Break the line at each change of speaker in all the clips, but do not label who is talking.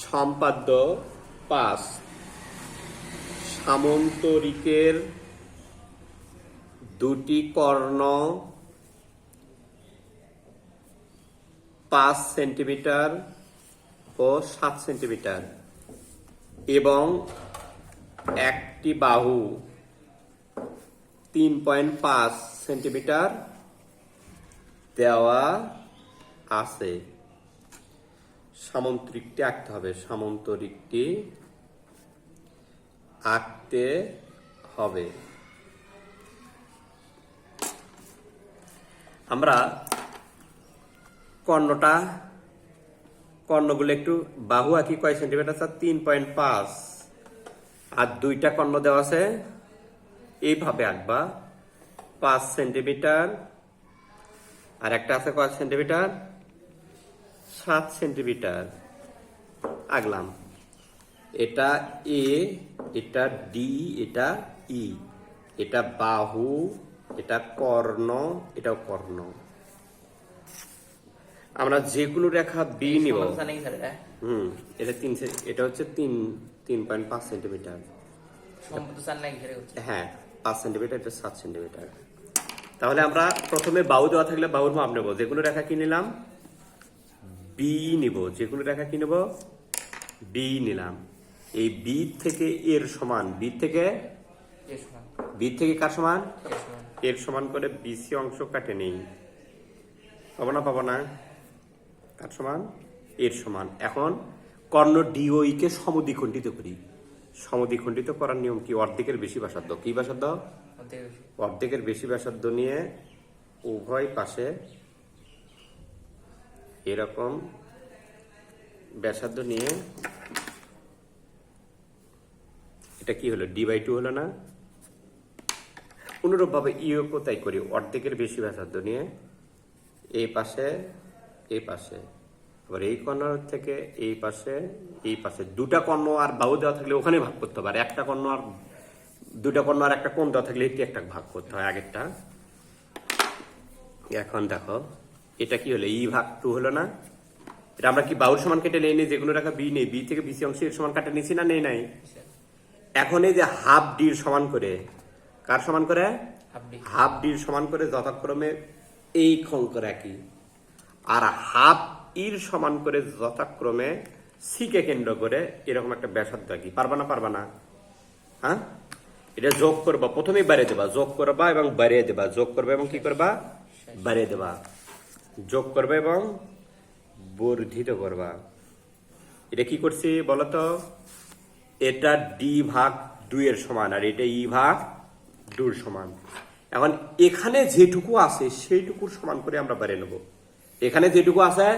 সম্পাদ্য 5 সামন্তরিকের দুটি কর্ণ 5 সেন্টিমিটার ও 7 সেন্টিমিটার এবং একটি বাহু 3.5 সেন্টিমিটার দেওয়া আছে। সামন্তরিকটি আঁকতে হবে। সামন্তরিকটি আঁকতে হবে। আমরা কর্ণগুলো একটু বাহু আঁকি। কয় সেন্টিমিটার? 3.5 আর দুইটা কর্ণ দেওয়া আছে। এইভাবে আঁকবা 5 সেন্টিমিটার আর একটা আছে কয় সেন্টিমিটার? 7 সেন্টিমিটার আঁকলাম। এটা এ, এটা ডি, এটা ই, এটা বাহু, এটা কর্ণ, এটাও কর্ণ। আমরা যে কোনো রেখা বি নিব। এটা হচ্ছে 3.5 সেন্টিমিটার। হ্যাঁ, 5 সেন্টিমিটার, এটা 7 সেন্টিমিটার। তাহলে আমরা প্রথমে বাহু দেওয়া থাকলে বাহুর মাপ নেব। যে কোনো রেখা কি নিলাম? বি নিব। যে কোনো রেখা কি নেব? বি নিলাম। এই বি থেকে এর সমান, বি থেকে কার সমান? এর সমান করে বিসি অংশ কাটে নেই। পাবো না? পাবো না? কার সমান? এর সমান। এখন কর্ণ ডিওই কে সমদ্বিখণ্ডিত করি। সমদ্বিখণ্ডিত করার নিয়ম কি? অর্ধেকের বেশি ব্যাসার্ধ। কি ব্যাসার্ধ? অর্ধেকের বেশি ব্যাসার্ধ নিয়ে উভয় পাশে এরকম ব্যাসার্ধ নিয়ে, এটা কি হলো? d/2 হলো না? অনুরূপ ভাবে ইও তাই করি। অর্ধেকের বেশি ব্যাসার্ধ নিয়ে এই পাশে আবার এই কর্ণ থেকে এই পাশে দুটা কর্ণ আর বাহু দেওয়া থাকলে ওখানে ভাগ করতে হবে। আর একটা কর্ণ আর দুটা কর্ণ আর একটা কোণ দেওয়া থাকলে এটি একটা ভাগ করতে হয় আগেরটা। এখন দেখো এটা কি হলো? e/2 হলো না? এটা আমরা কি বাহুর সমান কেটে নেই? যে কোনো রেখা বি নেই, বি থেকে বিসি অংশ এর সমান কাটে নিছি না? নেই নাই? এখন এই যে হাফ ডির সমান করে, কার সমান করে? হাফ ডির সমান করে যথাক্রমে এই অঙ্ক রাখি আর হাফ ইর সমান করে যথাক্রমে সি কে কেন্দ্র করে এরকম একটা ব্যাসার্ধ আঁকি। পারবা না? পারবা না? হ্যাঁ, এটা যোগ করবা। প্রথমেই বাড়িয়ে দেবা, যোগ করবা এবং বাড়িয়ে দেবা, যোগ করবা এবং কি করবা? বাড়িয়ে দেবা। যোগ করবে এবং বর্ধিত করবা। এটা কি করছি বলতো? এটা d/2 এর সমান আর এটা e/2 এর সমান। এখন এখানে যেটুকু আছে সেইটুকুর সমান করে আমরা বাড়িয়ে নেব। এখানে যেটুকু আছে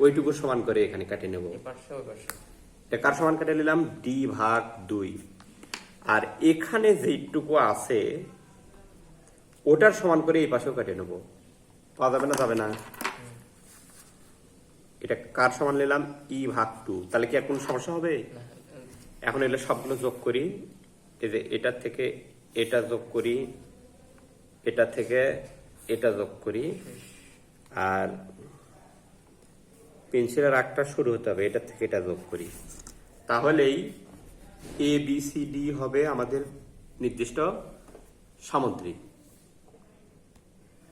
ওইটুকু সমান করে এখানে কাটে নেব। কার সমান কাটে নিলাম? d/2। আর এখানে যেটুকু আছে ওটার সমান করে এই পাশেও কাটে নেব। পাওয়া যাবে না? যাবে না? এটা কার সমান নিলাম? e/2। তাহলে কি আর কোনো সমস্যা হবে? এখন এগুলো সবগুলো যোগ করি। এই যে এটা থেকে এটা যোগ করি, এটা থেকে এটা যোগ করি, আর পেন্সিলের আঁকটা শুরু হতে হবে এটা থেকে এটা যোগ করি। তাহলেই ABCD হবে আমাদের নির্দিষ্ট সামুদ্রিক।